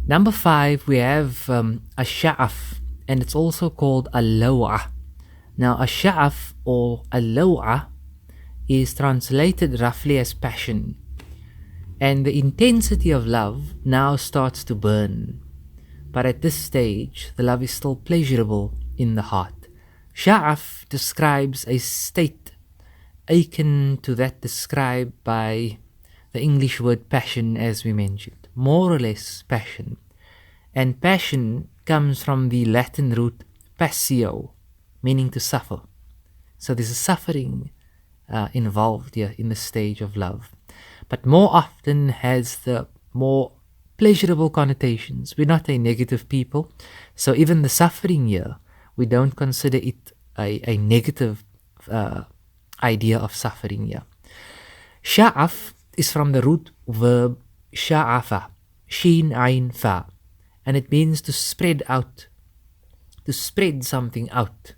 Number 5, we have ash-sha'af, and it's also called al-law'a. Now, ash-sha'af or al-law'a is translated roughly as passion, and the intensity of love now starts to burn. But at this stage, the love is still pleasurable in the heart. Sha'af describes a state akin to that described by the English word passion, as we mentioned, more or less passion. And passion comes from the Latin root passio, meaning to suffer. So there's a suffering involved here in the stage of love, but more often has the more pleasurable connotations. We're not a negative people, so even the suffering here, we don't consider it a negative idea of suffering here. Sha'af is from the root verb sha'afa, sheen ayn fa, and it means to spread out, to spread something out.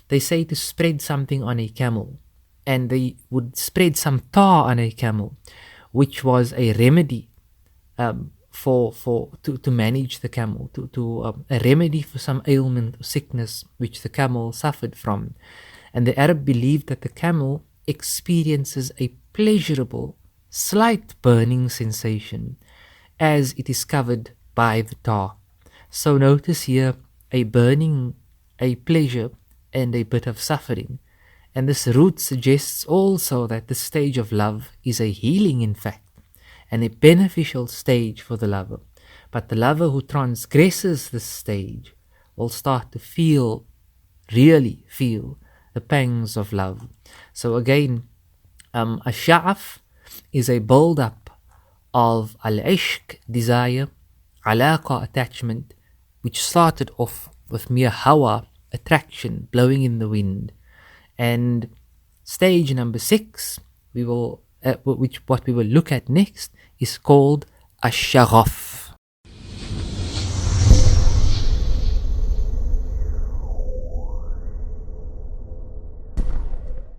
They say to spread something on a camel, and they would spread some tar on a camel, which was a remedy to manage the camel, a remedy for some ailment or sickness which the camel suffered from. And the Arab believed that the camel experiences a pleasurable, slight burning sensation as it is covered by the tar. So notice here a burning, a pleasure, and a bit of suffering. And this root suggests also that the stage of love is a healing, in fact, and a beneficial stage for the lover. But the lover who transgresses this stage will start to really feel the pangs of love. So again, a sha'af is a build-up of al-ishq, desire, alaqa, attachment, which started off with mere hawa, attraction, blowing in the wind. And stage number 6, what we will look at next, is called ash-shaghaf.